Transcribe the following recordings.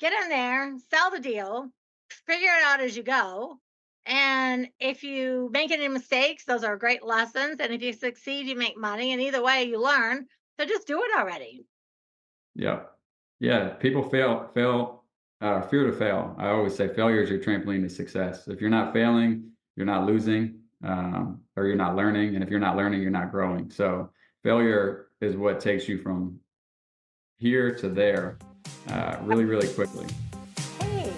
get in there, sell the deal, figure it out as you go. And if you make any mistakes, those are great lessons. And if you succeed, you make money. And either way, you learn. So just do it already. Yeah. Yeah. People fear to fail. I always say failure is your trampoline to success. If you're not failing, you're not losing, or you're not learning. And if you're not learning, you're not growing. So failure is what takes you from here to there really, really quickly. Hey.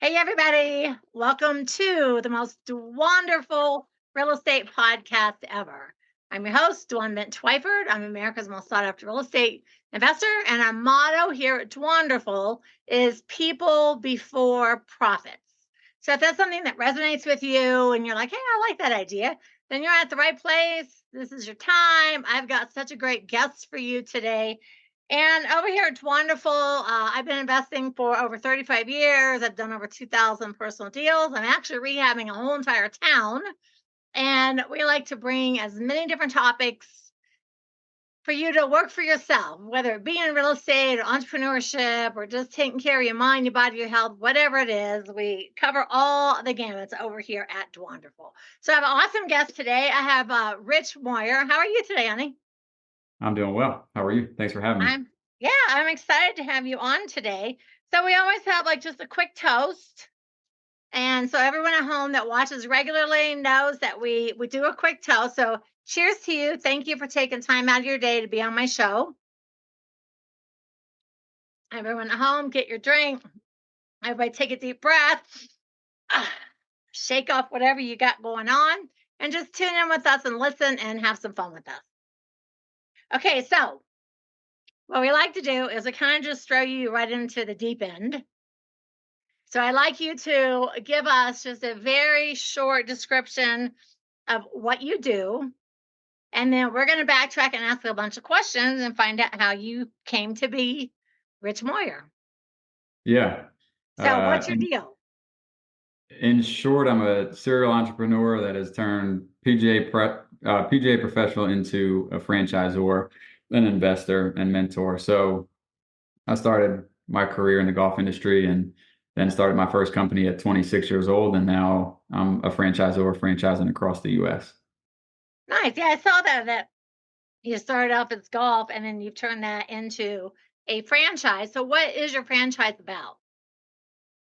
Hey, everybody. Welcome to the most wonderful real estate podcast ever. I'm your host, Dwan Bent Twyford. I'm America's most sought after real estate investor. And our motto here at Dwanderful is people before profits. So if that's something that resonates with you and you're like, hey, I like that idea, then you're at the right place. This is your time. I've got such a great guest for you today. And over here, it's wonderful. I've been investing for over 35 years. I've done over 2,000 personal deals. I'm actually rehabbing a whole entire town. And we like to bring as many different topics for you to work for yourself, whether it be in real estate or entrepreneurship or just taking care of your mind, your body, your health, whatever it is. We cover all the gamuts over here at Dwanderful. So I have an awesome guest today. I have Rich Moyer. How are you today, honey? I'm doing well. How are you? Thanks for having me. I'm excited to have you on today. So we always have like just a quick toast. And so everyone at home that watches regularly knows that we do a quick toast. So cheers to you. Thank you for taking time out of your day to be on my show. Everyone at home, get your drink. Everybody take a deep breath. Ah, shake off whatever you got going on and just tune in with us and listen and have some fun with us. Okay, so what we like to do is we kind of just throw you right into the deep end. So I'd like you to give us just a very short description of what you do. And then we're going to backtrack and ask a bunch of questions and find out how you came to be Rich Moyer. Yeah. So, what's your In, deal? in short, I'm a serial entrepreneur that has turned PGA professional into a franchisor, an investor, and mentor. So I started my career in the golf industry and then started my first company at 26 years old. And now I'm a franchisor franchising across the US. Nice. Yeah, I saw that you started off as golf and then you've turned that into a franchise. So, what is your franchise about?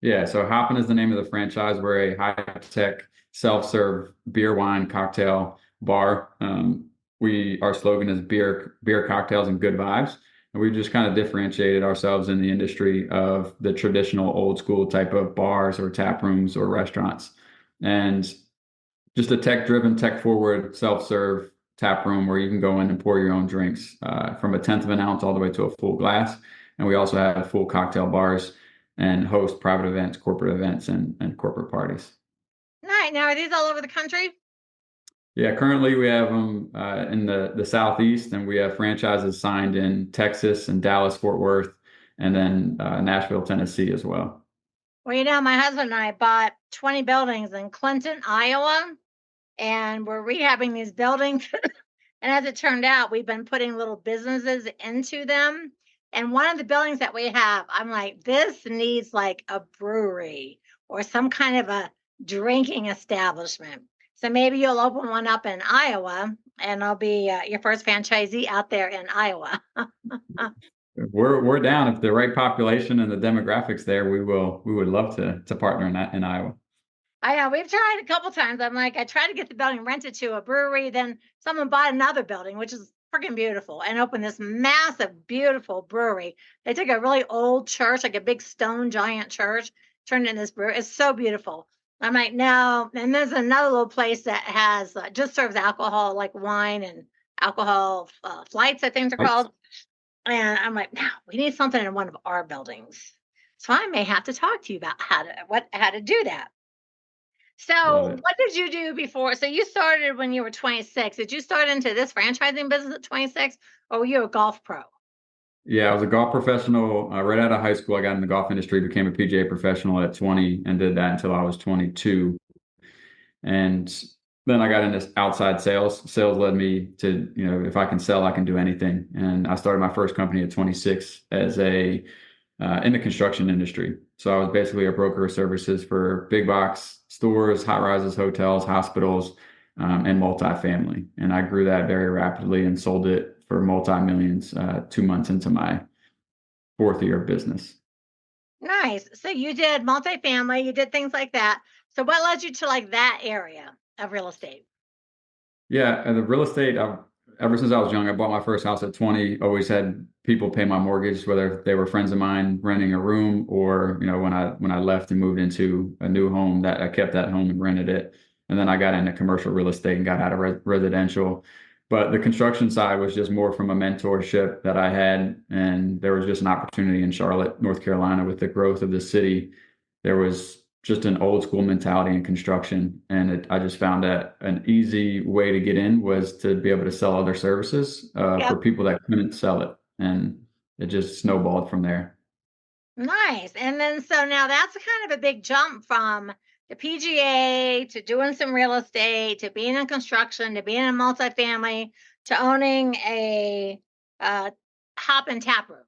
Yeah, so Hoppen is the name of the franchise. We're a high-tech self-serve beer, wine, cocktail bar. Our slogan is beer, cocktails, and good vibes. And we've just kind of differentiated ourselves in the industry of the traditional old school type of bars or tap rooms or restaurants. And just a tech-driven, tech-forward, self-serve tap room where you can go in and pour your own drinks from a tenth of an ounce all the way to a full glass. And we also have full cocktail bars and host private events, corporate events, and corporate parties. Nice. Now, are these all over the country? Yeah, currently we have them in the Southeast, and we have franchises signed in Texas and Dallas, Fort Worth, and then Nashville, Tennessee as well. Well, my husband and I bought 20 buildings in Clinton, Iowa, and we're rehabbing these buildings. And as it turned out, we've been putting little businesses into them. And one of the buildings that we have, I'm like, this needs like a brewery or some kind of a drinking establishment. So maybe you'll open one up in Iowa and I'll be your first franchisee out there in Iowa. We're down if the right population and the demographics there. We would love to partner in Iowa. I know we've tried a couple times. I'm like, I tried to get the building rented to a brewery. Then someone bought another building, which is freaking beautiful, and opened this massive, beautiful brewery. They took a really old church, like a big stone giant church, turned it into this brewery. It's so beautiful. I'm like, no. And there's another little place that has just serves alcohol, like wine and alcohol flights, I think they're Right. called. And I'm like, no, we need something in one of our buildings. So I may have to talk to you about how to do that. So Love it. what did you do before? So you started when you were 26. Did you start into this franchising business at 26, or were you a golf pro? Yeah, I was a golf professional right out of high school. I got in the golf industry, became a PGA professional at 20, and did that until I was 22. And then I got into outside sales. Sales led me to, if I can sell, I can do anything. And I started my first company at 26 as in the construction industry. So I was basically a broker of services for big box stores, high rises, hotels, hospitals, and multifamily. And I grew that very rapidly and sold it for multi-millions 2 months into my fourth year of business. Nice. So you did multifamily, you did things like that. So what led you to like that area of real estate? Yeah, and the real estate, ever since I was young, I bought my first house at 20, always had people pay my mortgage, whether they were friends of mine renting a room or, when I left and moved into a new home that I kept that home and rented it. And then I got into commercial real estate and got out of residential. But the construction side was just more from a mentorship that I had. And there was just an opportunity in Charlotte, North Carolina, with the growth of the city. There was just an old school mentality in construction. And I just found that an easy way to get in was to be able to sell other services for Yep. people that couldn't sell it. And it just snowballed from there. Nice. And then so now that's a kind of a big jump from the PGA to doing some real estate to being in construction to being in multifamily to owning a uh hop and tap room.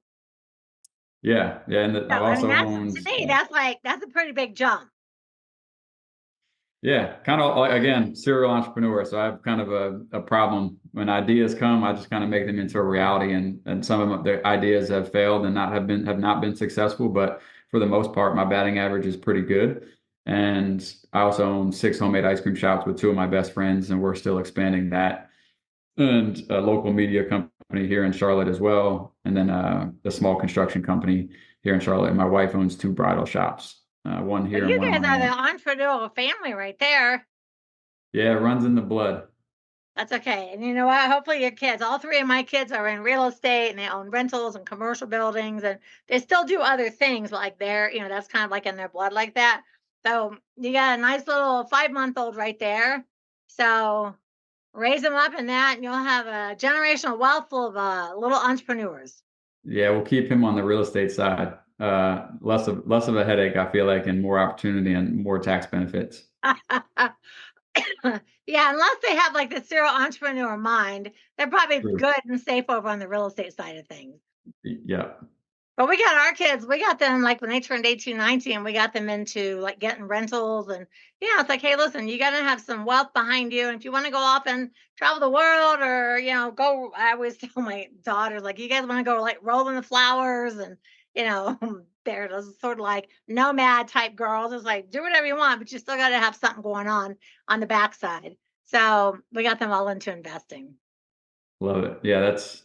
Yeah. Yeah. And So I've I mean also that's owned, to me that's a pretty big jump. yeah, kind of like, again, serial entrepreneur. So I have kind of a problem when ideas come, I just kind of make them into a reality, and some of the ideas have failed and have not been successful. But for the most part, my batting average is pretty good. And I also own 6 homemade ice cream shops with two of my best friends, and we're still expanding that. And a local media company here in Charlotte as well. And then a small construction company here in Charlotte. And my wife owns two bridal shops, one But here and you one in guys are the Miami. entrepreneurial family right there. Yeah, it runs in the blood. That's okay. And you know what? Hopefully your kids, all three of my kids are in real estate and they own rentals and commercial buildings and they still do other things like that's kind of like in their blood like that. So you got a nice little 5-month-old right there. So raise them up in that and you'll have a generational wealth full of little entrepreneurs. Yeah, we'll keep him on the real estate side. Less of a headache, I feel like, and more opportunity and more tax benefits. Yeah, unless they have like the serial entrepreneur mind, they're probably True. good and safe over on the real estate side of things. Yeah, But we got our kids, we got them like when they turned 18, 19, we got them into like getting rentals. And, it's like, hey, listen, you got to have some wealth behind you. And if you want to go off and travel the world or, go, I always tell my daughters, like, you guys want to go like roll in the flowers and, you know, they're those sort of like nomad type girls. It's like, do whatever you want, but you still got to have something going on the backside. So we got them all into investing. love it. Yeah, that's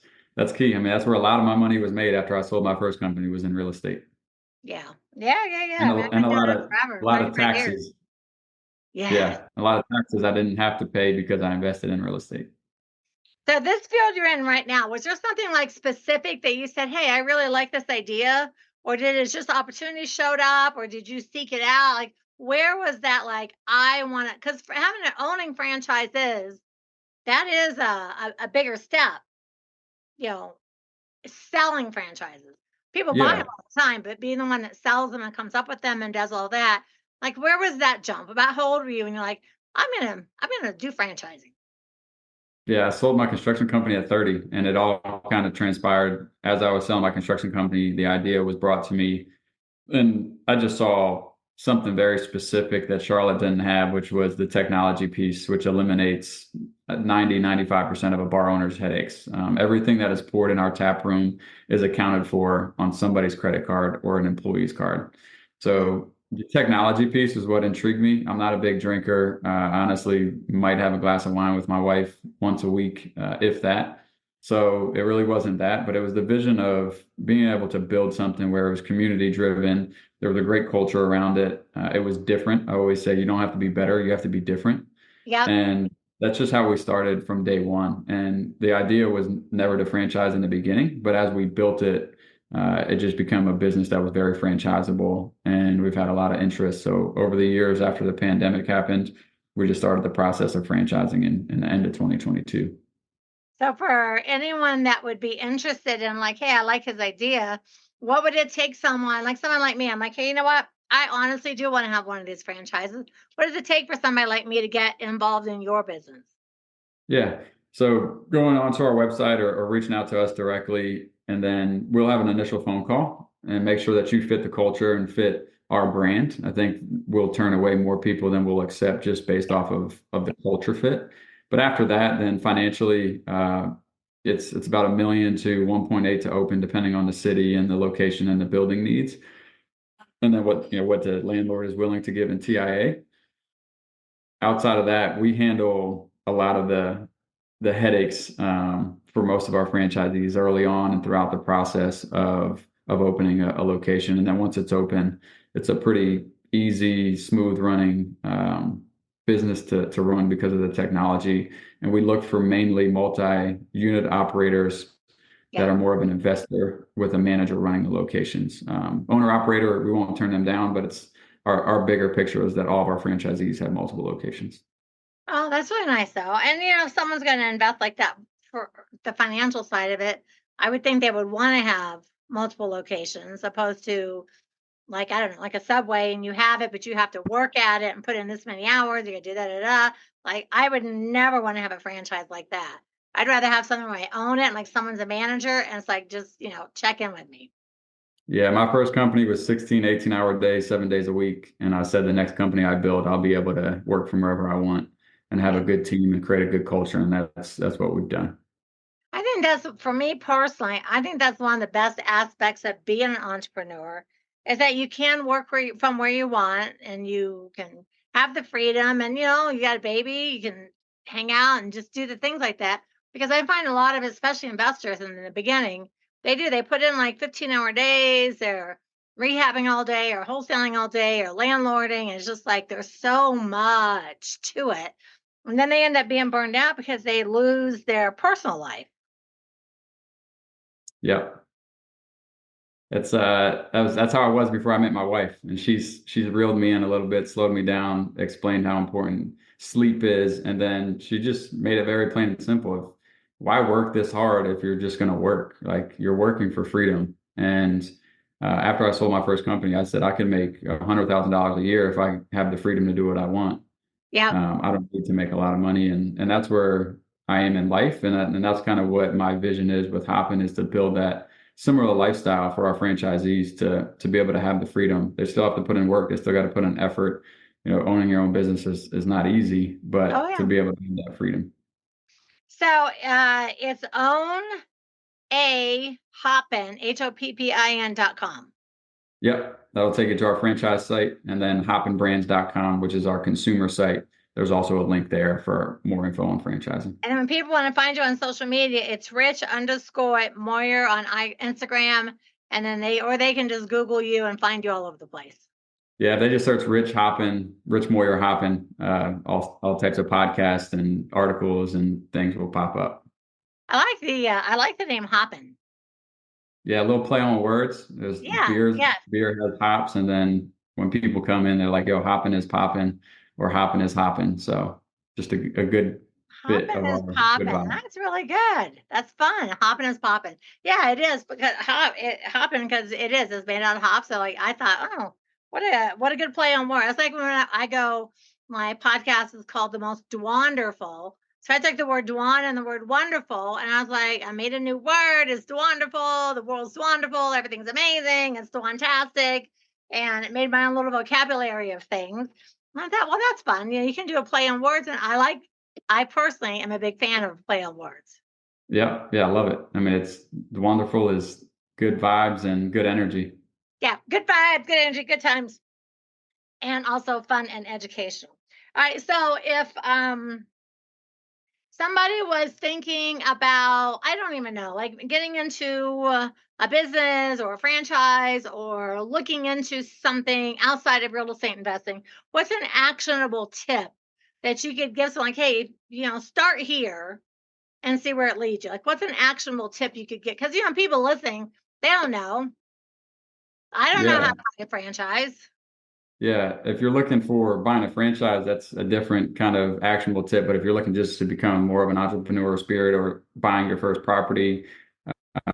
key. I mean, that's where a lot of my money was made after I sold my first company was in real estate, Yeah. Yeah. Yeah. Yeah. and I mean, I've and been doing it a forever, lot of 35 years. taxes. Yeah. Yeah, a lot of taxes I didn't have to pay because I invested in real estate. So this field you're in right now, was there something like specific that you said, "Hey, I really like this idea," or did it just opportunity showed up, or did you seek it out? Like, where was that? Like, I want to, because for having an owning franchises, that is a bigger step. You know, selling franchises. People buy them Yeah, all the time, but being the one that sells them and comes up with them and does all that, like, where was that jump? About how old were you? And you're like, I'm gonna do franchising. yeah. I sold my construction company at 30, and it all kind of transpired as I was selling my construction company. The idea was brought to me. And I just saw something very specific that Charlotte didn't have, which was the technology piece, which eliminates 95% of a bar owner's headaches. Everything that is poured in our tap room is accounted for on somebody's credit card or an employee's card. Mm. So the technology piece is what intrigued me. I'm not a big drinker. Honestly, might have a glass of wine with my wife once a week, if that. So it really wasn't that, but it was the vision of being able to build something where it was community driven. There was a great culture around it. It was different. I always say you don't have to be better, you have to be different. Yep. And that's just how we started from day one. And the idea was never to franchise in the beginning, but as we built it, it just became a business that was very franchisable, and we've had a lot of interest. So over the years after the pandemic happened, we just started the process of franchising in the end of 2022. So for anyone that would be interested in like, hey, I like his idea, what would it take someone like me? I'm like, hey, you know what? I honestly do want to have one of these franchises. What does it take for somebody like me to get involved in your business? Yeah. So going onto our website or reaching out to us directly, and then we'll have an initial phone call and make sure that you fit the culture and fit our brand. I think we'll turn away more people than we'll accept just based off of the culture fit. But after that, then financially, it's about 1 million to 1.8 to open, depending on the city and the location and the building needs, and then what the landlord is willing to give in TIA. Outside of that, we handle a lot of the headaches for most of our franchisees early on and throughout the process of opening a location. And then once it's open, it's a pretty easy, smooth running business to run because of the technology. And we look for mainly multi-unit operators that Yeah. are more of an investor with a manager running the locations. Owner operator, we won't turn them down, but it's our bigger picture is that all of our franchisees have multiple locations. Oh, that's really nice though. And if someone's going to invest like that for the financial side of it, I would think they would want to have multiple locations opposed to like, I don't know, like a Subway and you have it, but you have to work at it and put in this many hours, you gotta do da da da. Like, I would never want to have a franchise like that. I'd rather have something where I own it and like someone's a manager and it's like just, check in with me. Yeah, my first company was 16, 18-hour days, 7 days a week. And I said the next company I build, I'll be able to work from wherever I want and have a Yeah. good team and create a good culture. And that's what we've done. I think that's for me personally, I think that's one of the best aspects of being an entrepreneur is that you can work from where you want and you can have the freedom and you got a baby, you can hang out and just do the things like that. Because I find a lot of especially investors in the beginning, they put in like 15-hour days, they're rehabbing all day or wholesaling all day or landlording. And it's just like there's so much to it. And then they end up being burned out because they lose their personal life. Yep. That's how I was before I met my wife. And she's reeled me in a little bit, slowed me down, explained how important sleep is, and then she just made it very plain and simple. Why work this hard if you're just gonna work? Like you're working for freedom. And after I sold my first company, I said I can make $100,000 a year if I have the freedom to do what I want. Yeah. I don't need to make a lot of money, and that's where I am in life, and that's kind of what my vision is with Hoppen is to build that similar lifestyle for our franchisees to be able to have the freedom. They still have to put in work. They still got to put in effort. Owning your own business is not easy, Oh, but to yeah. be able to have that freedom. So it's own a Hoppen, HOPPIN.com. Yep, that'll take you to our franchise site, and then hoppenbrands.com, which is our consumer site. There's also a link there for more info on franchising. And when people want to find you on social media, it's Rich_Moyer on Instagram. And then they can just Google you and find you all over the place. Yeah, they just search Rich Hoppen, Rich Moyer Hoppen. All types of podcasts and articles and things will pop up. I like the name Hoppen. Yeah, a little play on words. There's Yeah, yeah. beer has hops, and then when people come in, they're like, "Yo, Hoppen is popping," or "Hoppen is hopping." So just a good bit of Hopping is our good popping. vibe. That's really good. That's fun. Hopping is popping. Yeah, it is because hopping because it is. It's made out of hops. So like I thought, oh, what a good play on word. It's like when I go, my podcast is called The Most Dwanderful. So I took the word Dwan and the word wonderful, and I was like, I made a new word. It's Dwanderful. The world's wonderful. Everything's amazing. It's Dwantastic. And it made my own little vocabulary of things. And I thought, well, that's fun. You can do a play on words, and I personally am a big fan of play on words. Yeah, yeah, I love it. I mean, it's wonderful is good vibes and good energy. Yeah, good vibes, good energy, good times, and also fun and educational. All right, so if somebody was thinking about, I don't even know, like getting into a business or a franchise or looking into something outside of real estate investing, what's an actionable tip that you could give someone like, hey, start here and see where it leads you. Like, what's an actionable tip you could get? Because people listening, They don't know. I don't know how Yeah. to buy a franchise. Yeah. If you're looking for buying a franchise, that's a different kind of actionable tip. But if you're looking just to become more of an entrepreneurial spirit or buying your first property,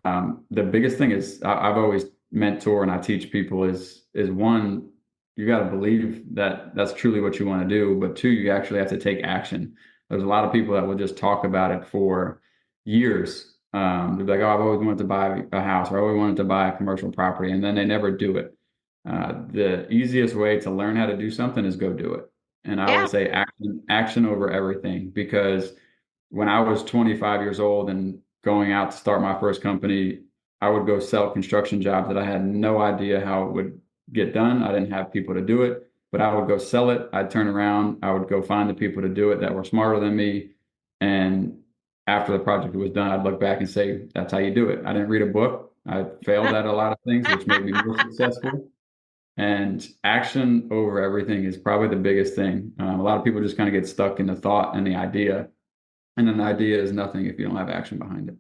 the biggest thing is I've always mentor and I teach people is one, you got to believe that that's truly what you want to do, but two, you actually have to take action. There's a lot of people that will just talk about it for years. They're like, oh, I've always wanted to buy a house or I always wanted to buy a commercial property, and then they never do it. The easiest way to learn how to do something is go do it. And I Yeah. always say action over everything, because when I was 25 years old and going out to start my first company, I would go sell construction jobs that I had no idea how it would get done. I didn't have people to do it, but I would go sell it. I'd turn around, I would go find the people to do it that were smarter than me. And after the project was done, I'd look back and say, that's how you do it. I didn't read a book. I failed at a lot of things, which made me more successful. And action over everything is probably the biggest thing. A lot of people just kind of get stuck in the thought and the idea, and an idea is nothing if you don't have action behind it.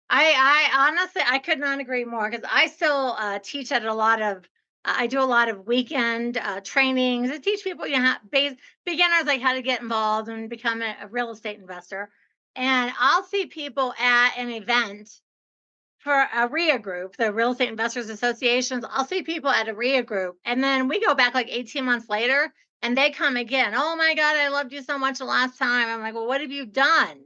I honestly, I could not agree more because I still teach at a lot of, I do a lot of weekend trainings. I teach people, beginners like how to get involved and become a real estate investor. And I'll see people at an event for a RIA group, the Real Estate Investors Associations. I'll see people at a RIA group, and then we go back like 18 months later, and they come again. Oh my God, I loved you so much the last time. I'm like, well, what have you done?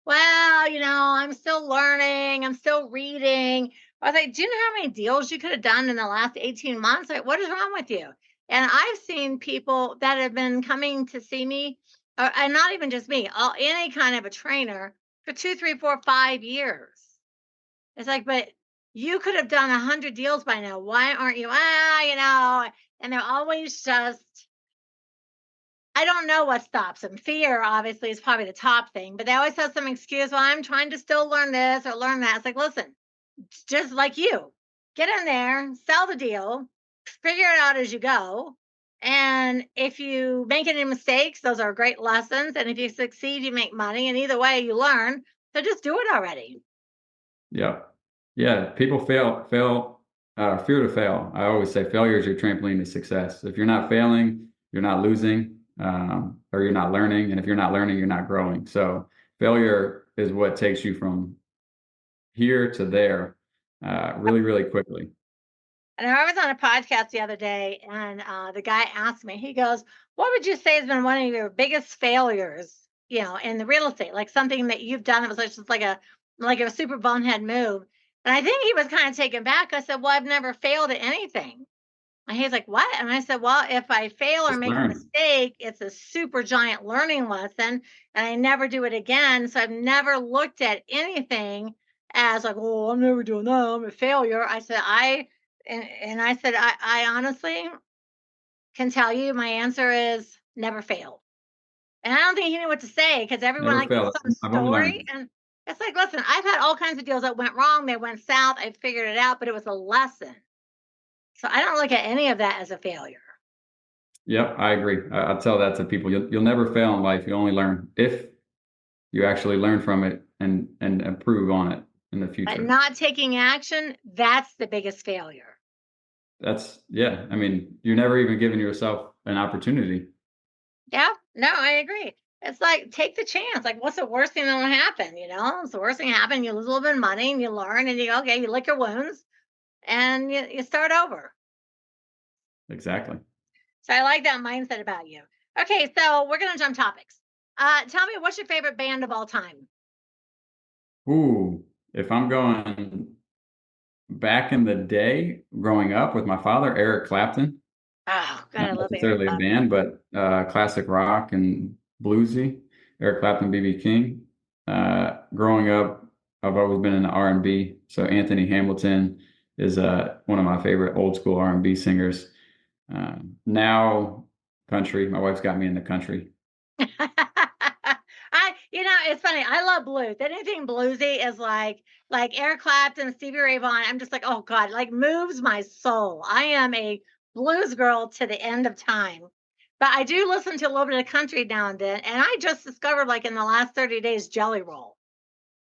Well, I'm still learning. I'm still reading. I was like, do you know how many deals you could have done in the last 18 months? Like, what is wrong with you? And I've seen people that have been coming to see me, and not even just me, any kind of a trainer for 2, 3, 4, 5 years. It's like, but you could have done 100 deals by now. Why aren't you? And they're always just, I don't know what stops them. Fear, obviously, is probably the top thing, but they always have some excuse. Well, I'm trying to still learn this or learn that. It's like, listen, it's just like you, get in there, sell the deal, figure it out as you go. And if you make any mistakes, those are great lessons. And if you succeed, you make money. And either way, you learn. So just do it already. Yeah. Yeah. People fear to fail. I always say failure is your trampoline to success. If you're not failing, you're not losing, or you're not learning. And if you're not learning, you're not growing. So failure is what takes you from here to there, really, really quickly. And I was on a podcast the other day, and the guy asked me, he goes, what would you say has been one of your biggest failures, in the real estate? Like something that you've done that was like just like a super bonehead move. And I think he was kind of taken back. I said, well, I've never failed at anything. And he's like, what? And I said, well, if I fail or Just make a learn. mistake, it's a super giant learning lesson, and I never do it again. So I've never looked at anything as like, oh, I'm never doing that. I'm a failure. I said, and I said, I honestly can tell you my answer is never failed. And I don't think he knew what to say because everyone Never like fail. some I've only story. learned. And it's like, listen, I've had all kinds of deals that went wrong. They went south. I figured it out, but it was a lesson. So I don't look at any of that as a failure. Yep, I agree. I tell that to people. You'll never fail in life. You only learn if you actually learn from it and improve on it in the But future. not taking action, that's the biggest failure. Yeah. I mean, you're never even giving yourself an opportunity. Yeah, no, I agree. It's like take the chance. Like, what's the worst thing that will happen? It's the worst thing happen. You lose a little bit of money and you learn and you go, okay, you lick your wounds and you start over. Exactly. So I like that mindset about you. Okay, so we're gonna jump topics. Tell me what's your favorite band of all time? Ooh, if I'm going back in the day, growing up with my father, Eric Clapton, Oh, God, not I love Eric necessarily a Clapton. band, but classic rock and bluesy. Eric Clapton, BB King. Growing up, I've always been in R&B. So Anthony Hamilton is one of my favorite old school R&B singers. Now country. My wife's got me in the country. It's funny. I love blues. Anything bluesy is like Eric Clapton, Stevie Ray Vaughan. I'm just like, oh God, like moves my soul. I am a blues girl to the end of time. But I do listen to a little bit of country now and then. And I just discovered, like in the last 30 days, Jelly Roll.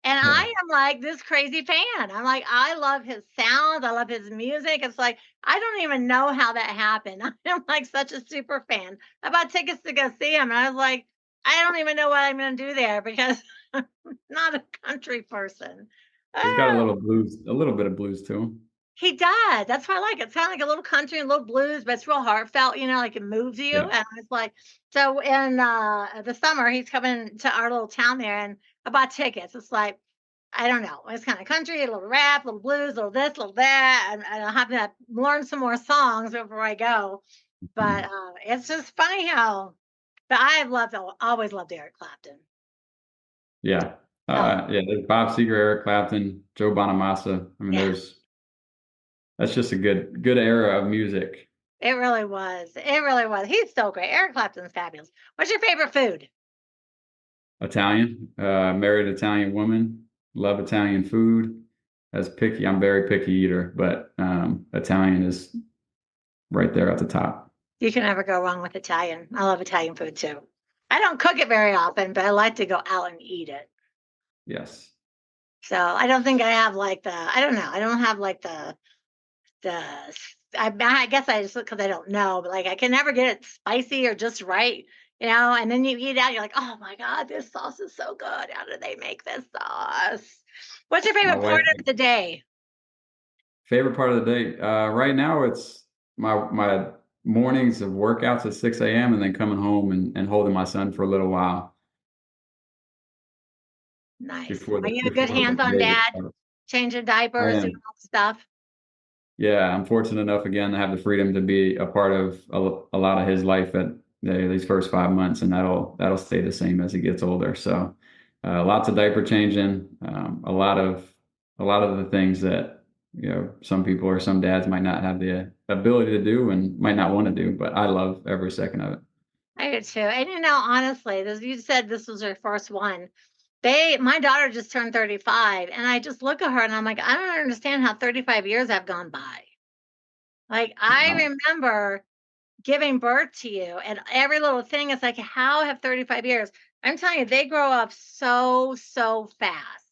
And Yeah. I am like this crazy fan. I'm like, I love his sounds. I love his music. It's like, I don't even know how that happened. I'm like such a super fan. I bought tickets to go see him. And I was like, I don't even know what I'm going to do there because I'm not a country person. He's got Oh, a little bit of blues to him. he does. That's why I like it. It's kind of like a little country and a little blues, but it's real heartfelt, like it moves you. Yeah. And I was like, so in the summer, he's coming to our little town there and I bought tickets. It's like, I don't know. It's kind of country, a little rap, a little blues, a little this, a little that. And I'll have to learn some more songs before I go. But Mhm. it's just funny how, but always loved Eric Clapton. Yeah. Oh, Yeah, there's Bob Seger, Eric Clapton, Joe Bonamassa. I mean, yeah, that's just a good era of music. it really was. It really was. He's so great. Eric Clapton's fabulous. What's your favorite food? Italian, married Italian woman, love Italian food. I'm very picky eater, but Italian is right there at the top. You can never go wrong with Italian. I love Italian food too. I don't cook it very often, but I like to go out and eat it. Yes. So I don't think I have like I don't know. I don't have like the I guess I just because I don't know, but like I can never get it spicy or just right, and then you eat out, you're like, oh my God, this sauce is so good. How do they make this sauce? What's your My favorite part wife, of the day? favorite part of the day. Right now it's my mornings of workouts at 6 a.m. and then coming home and holding my son for a little while Nice. Are you a good before the hands-on day gets dad? started. Changing I diapers, doing am. all the stuff? Yeah, I'm fortunate enough again to have the freedom to be a part of a lot of his life at these first 5 months, and that'll stay the same as he gets older. So, lots of diaper changing, a lot of the things that some people or some dads might not have the ability to do and might not want to do, but I love every second of it. I do too. And honestly, this you said this was her first one. My daughter just turned 35, and I just look at her and I'm like, I don't understand how 35 years have gone by. Like I Wow. remember giving birth to you and every little thing is like, how have 35 years? I'm telling you, they grow up so, so fast.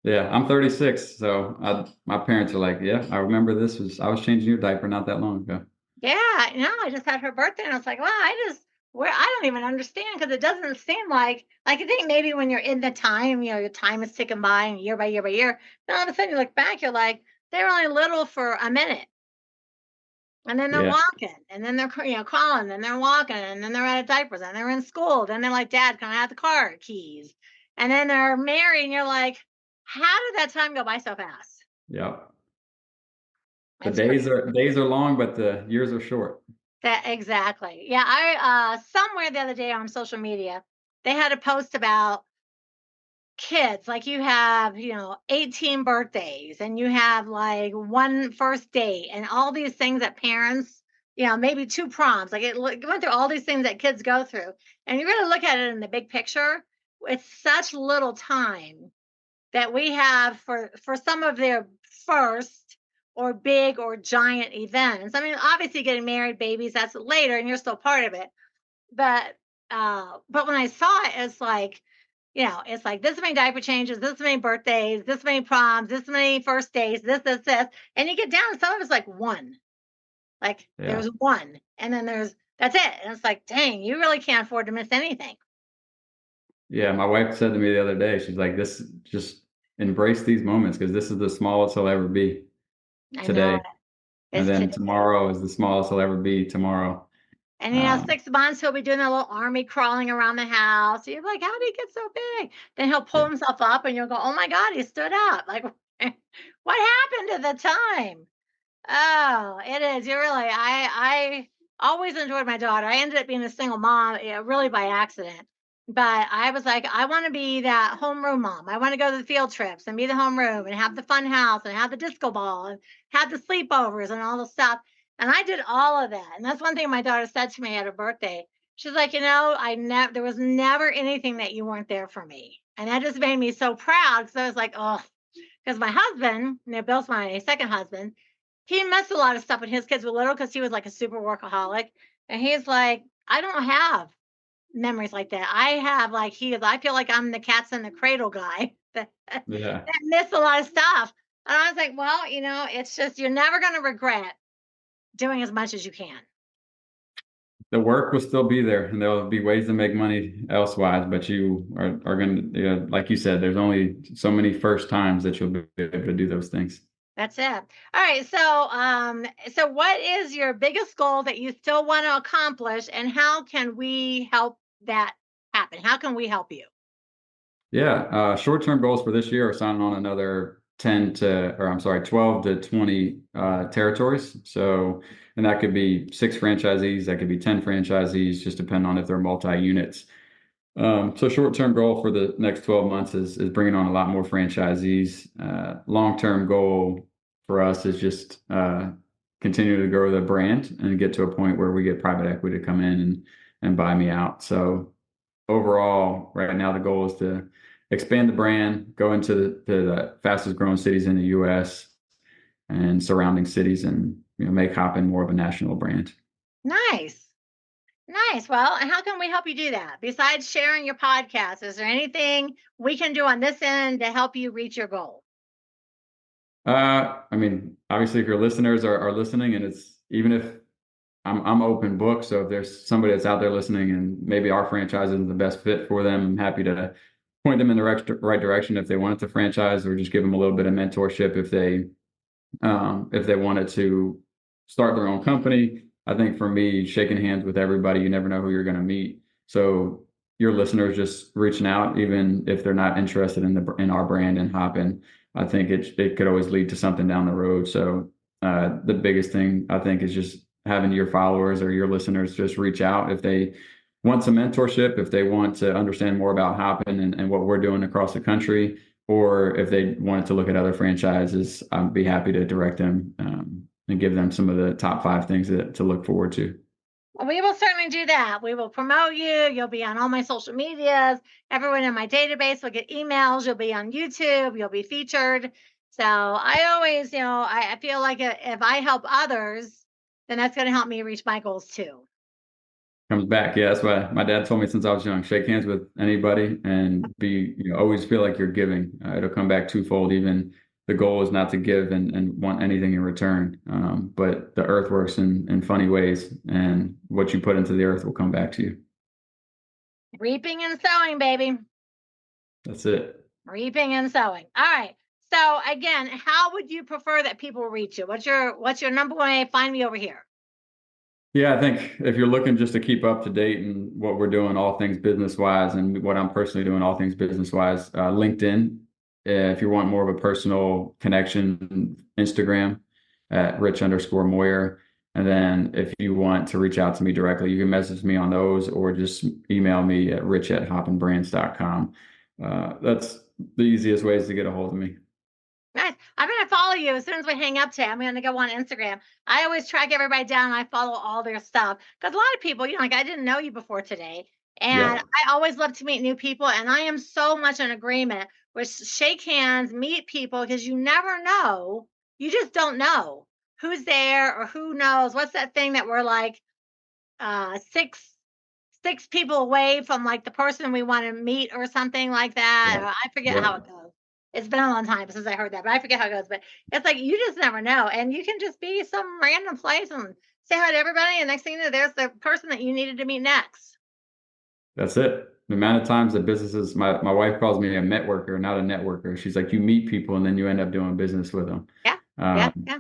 Yeah, I'm 36, so my parents are like, yeah, I remember I was changing your diaper not that long ago. Yeah, no, I just had her birthday and I was like, wow, where I don't even understand because it doesn't seem like I think maybe when you're in the time, your time is ticking by and year by year by year. Then all of a sudden you look back, you're like, they're only little for a minute. And then they're Yeah, walking, and then they're crawling, and they're walking, and then they're out of diapers, and they're in school. Then they're like, "Dad, can I have the car keys?" And then they're married, and you're like, "How did that time go by so fast?" yeah. The It's crazy. days are long, but the years are short. That exactly. Yeah, I somewhere the other day on social media, they had a post about kids. Like you have, 18 birthdays, and you have like one first date, and all these things that parents, maybe two proms. Like it went through all these things that kids go through, and you really look at it in the big picture. It's such little time that we have for some of their first or big or giant events. I mean, obviously, getting married, babies, that's later, and you're still part of it. But when I saw it, it's like this many diaper changes, this many birthdays, this many proms, this many first days, this, and you get down, and some of it's like one. Like Yeah. there's one, and then that's it, and it's like, dang, you really can't afford to miss anything. Yeah, my wife said to me the other day, she's like, "This just embrace these moments because this is the smallest he'll ever be I know today, it and is then today. tomorrow is the smallest he'll ever be tomorrow." And 6 months he'll be doing a little army crawling around the house. You're like, how did he get so big? Then he'll pull Yeah, himself up, and you'll go, oh my God, he stood up. Like, what happened to the time? Oh, it is. You're really I always enjoyed my daughter. I ended up being a single mom, really by accident. But I was like, I want to be that homeroom mom. I want to go to the field trips and be the homeroom and have the fun house and have the disco ball and have the sleepovers and all the stuff. And I did all of that. And that's one thing my daughter said to me at her birthday. She's like, I never there was never anything that you weren't there for me. And that just made me so proud because I was like, oh, because my husband, Bill's my second husband, he missed a lot of stuff when his kids were little because he was like a super workaholic. And he's like, I don't have memories like that. I have like he is. I feel like I'm the cats in the cradle guy that Yeah. miss a lot of stuff. And I was like, well, it's just you're never going to regret doing as much as you can. The work will still be there, and there'll be ways to make money elsewise, but you are going to, like you said, there's only so many first times that you'll be able to do those things. That's it. All right. So what is your biggest goal that you still want to accomplish, and how can we help that happen? How can we help you? Yeah, short-term goals for this year are signing on another 12 to 20 territories. So, and that could be 6 franchisees, that could be 10 franchisees, just depending on if they're multi-units. So short-term goal for the next 12 months is bringing on a lot more franchisees. Long-term goal for us is just continue to grow the brand and get to a point where we get private equity to come in and buy me out. So overall, right now the goal is to expand the brand, go into the fastest growing cities in the U.S. and surrounding cities, and make Hoppen more of a national brand. Nice. Nice. Well, and how can we help you do that? Besides sharing your podcast, is there anything we can do on this end to help you reach your goal? I mean, obviously, if your listeners are listening, and it's even if I'm open book, so if there's somebody that's out there listening, and maybe our franchise isn't the best fit for them, I'm happy to point them in the right direction if they wanted to franchise, or just give them a little bit of mentorship if they wanted to start their own company. I think for me, shaking hands with everybody, you never know who you're going to meet. So your listeners just reaching out, even if they're not interested in our brand and Hoppen, I think it could always lead to something down the road. So the biggest thing I think is just having your followers or your listeners just reach out if they want some mentorship, if they want to understand more about Hoppen and what we're doing across the country, or if they wanted to look at other franchises, I'd be happy to direct them and give them some of the top 5 things to look forward to. We will certainly do that. We will promote you. You'll be on all my social medias. Everyone in my database will get emails. You'll be on YouTube. You'll be featured. So I always, I feel like if I help others, then that's going to help me reach my goals too. Comes back. Yeah, that's why my dad told me since I was young, shake hands with anybody and always feel like you're giving. It'll come back twofold. Even the goal is not to give and want anything in return. But the earth works in funny ways, and what you put into the earth will come back to you. Reaping and sowing, baby. That's it. Reaping and sowing. All right. So again, how would you prefer that people reach you? What's your number one way? Find me over here. Yeah, I think if you're looking just to keep up to date and what we're doing, all things business wise, and what I'm personally doing, all things business wise, LinkedIn. If you want more of a personal connection, Instagram at Rich_Moyer. And then if you want to reach out to me directly, you can message me on those or just email me at rich@hoppenbrands.com. That's the easiest ways to get a hold of me. Nice. I'm going to follow you as soon as we hang up today. I'm going to go on Instagram. I always track everybody down. I follow all their stuff because a lot of people, like I didn't know you before today. And Yep. I always love to meet new people. And I am so much in agreement with shake hands, meet people, because you never know. You just don't know who's there or who knows. What's that thing that we're like six people away from like the person we want to meet or something like that. Yep. I forget how Yep. it goes. It's been a long time since I heard that, but I forget how it goes. But it's like you just never know. And you can just be some random place and say hi to everybody. And next thing you know, there's the person that you needed to meet next. That's it. The amount of times that businesses, my wife calls me a networker, not a networker. She's like, you meet people and then you end up doing business with them. Yeah. Um, Yeah. Yeah.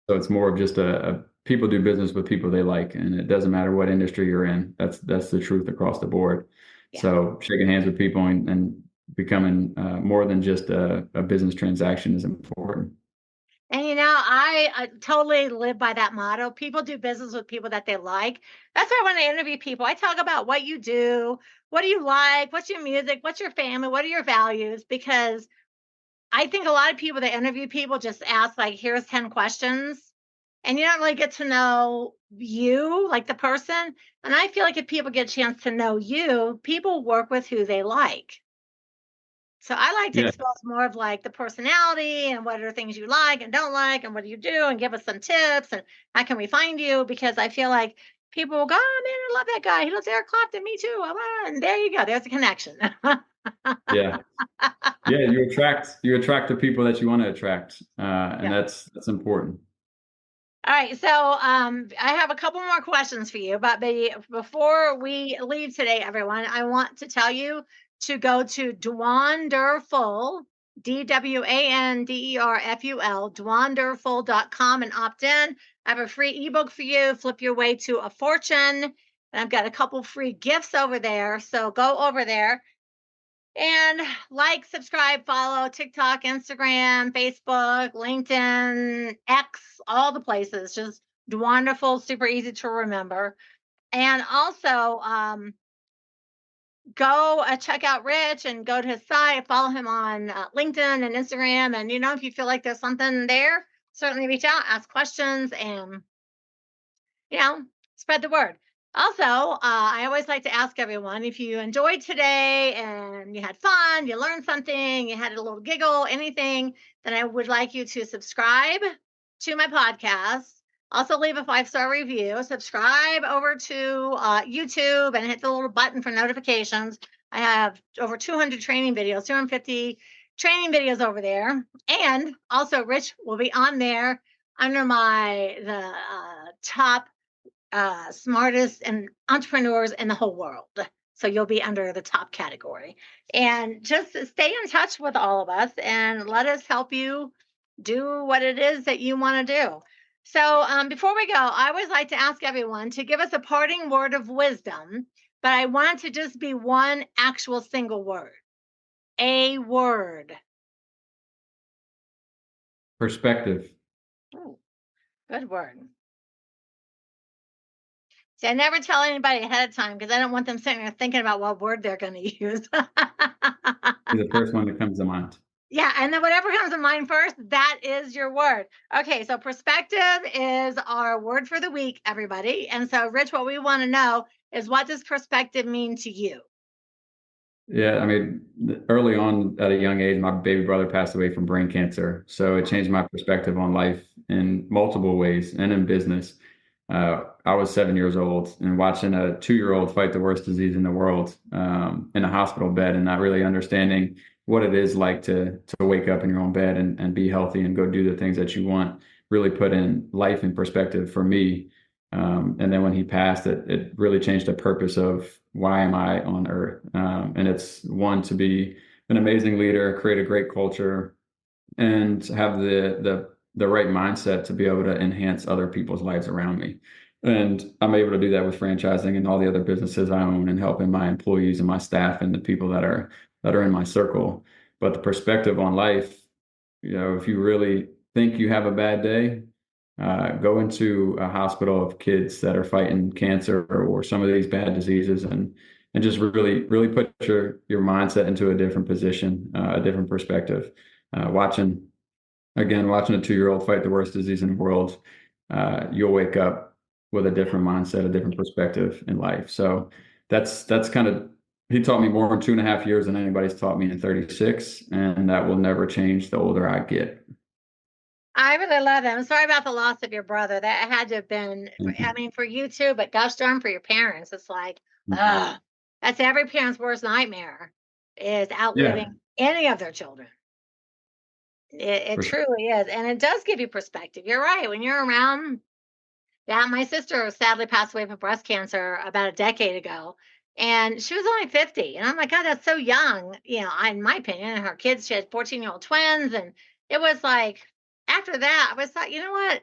so it's more of just a people do business with people they like, and it doesn't matter what industry you're in. That's the truth across the board. Yeah. So shaking hands with people and becoming more than just a business transaction is important. And I totally live by that motto. People do business with people that they like. That's why when I interview people, I talk about what you do, what do you like, what's your music, what's your family, what are your values, because I think a lot of people that interview people just ask like, here's 10 questions. And you don't really get to know you, like the person. And I feel like if people get a chance to know you, people work with who they like. So I like to Yeah. expose more of like the personality and what are things you like and don't like and what do you do and give us some tips and how can we find you, because I feel like people will go, oh man, I love that guy. He loves Eric Clapton. Me too. And there you go. There's a connection. Yeah. Yeah. You attract the people that you want to attract. And Yeah. that's important. All right, so I have a couple more questions for you, but before we leave today, everyone, I want to tell you to go to Dwanderful, Dwanderful, Dwanderful.com and opt in. I have a free ebook for you, Flip Your Way to a Fortune. And I've got a couple free gifts over there. So go over there and like, subscribe, follow TikTok, Instagram, Facebook, LinkedIn, X, all the places. Just wonderful, super easy to remember. And also go check out Rich and go to his site, follow him on LinkedIn and Instagram. And, if you feel like there's something there, certainly reach out, ask questions, and spread the word. Also, I always like to ask everyone if you enjoyed today and you had fun, you learned something, you had a little giggle, anything, then I would like you to subscribe to my podcast. Also, leave a 5-star review. Subscribe over to YouTube and hit the little button for notifications. I have over 200 training videos, 250 training videos over there. And also, Rich will be on there under the top smartest and entrepreneurs in the whole world. So you'll be under the top category. And just stay in touch with all of us and let us help you do what it is that you want to do. So before we go, I always like to ask everyone to give us a parting word of wisdom, but I want it to just be one actual single word. A word. Perspective. Ooh, good word. See, I never tell anybody ahead of time because I don't want them sitting there thinking about what word they're going to use. Be the first one that comes to mind. Yeah, and then whatever comes to mind first, that is your word. Okay, so perspective is our word for the week, everybody. And so, Rich, what we want to know is, what does perspective mean to you? Yeah, I mean, early on at a young age, my baby brother passed away from brain cancer. So it changed my perspective on life in multiple ways and in business. I was 7 years old and watching a 2-year-old fight the worst disease in the world in a hospital bed, and not really understanding what it is like to wake up in your own bed and be healthy and go do the things that you want, really put in life in perspective for me. And then when he passed, it really changed the purpose of why am I on earth? And it's one, to be an amazing leader, create a great culture, and have the right mindset to be able to enhance other people's lives around me. And I'm able to do that with franchising and all the other businesses I own, and helping my employees and my staff and the people that are in my circle. But the perspective on life, if you really think you have a bad day, go into a hospital of kids that are fighting cancer or some of these bad diseases, and just really put your mindset into a different position, a different perspective. Watching a 2-year-old fight the worst disease in the world, you'll wake up with a different mindset, a different perspective in life. So that's kind of, he taught me more in 2.5 years than anybody's taught me in 36, and that will never change the older I get. I really love it. I'm sorry about the loss of your brother. That had to have been, I mean, for you too, but gosh darn for your parents. It's like, Mhm. that's every parent's worst nightmare, is Yeah, outliving any of their children. It for sure. truly is. And it does give you perspective. You're right. When you're around, yeah, my sister sadly passed away from breast cancer about a decade ago. And she was only 50. And I'm like, God, that's so young. In my opinion, and her kids, she had 14-year-old twins. And it was like, after that, I was like, you know what?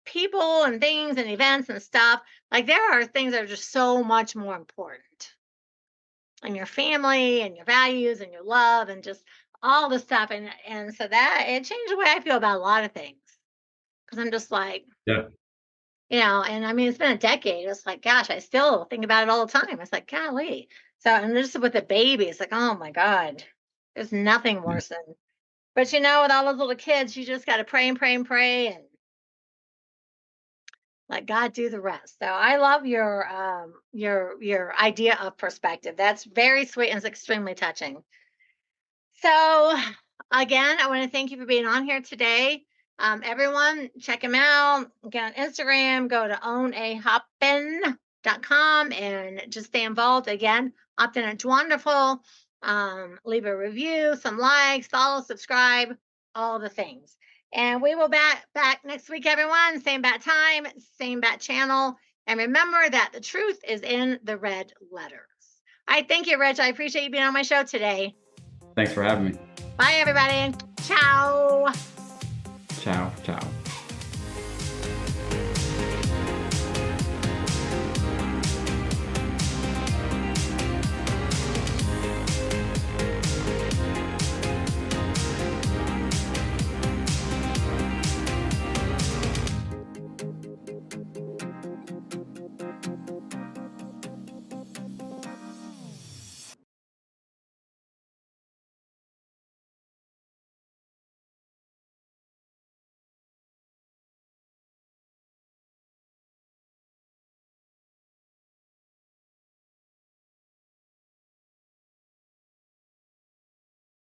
People and things and events and stuff, like, there are things that are just so much more important. And your family and your values and your love and just all the stuff. And so that it changed the way I feel about a lot of things. Because I'm just like, Yeah. and I mean, it's been a decade. It's like, gosh, I still think about it all the time. It's like, golly. So, and just with the baby, it's like, oh my God, there's nothing Yeah. worse than, but with all those little kids, you just got to pray and pray and pray and let God do the rest. So I love your idea of perspective. That's very sweet and it's extremely touching. So again, I want to thank you for being on here today. Everyone, check him out. Get on Instagram, go to ownahoppen.com and just stay involved. Again, opt in at Dwanderful. Leave a review, some likes, follow, subscribe, all the things. And we will back next week, everyone. Same bat time, same bat channel. And remember that the truth is in the red letters. All right, thank you, Rich. I appreciate you being on my show today. Thanks for having me. Bye, everybody. Ciao. Ciao, ciao.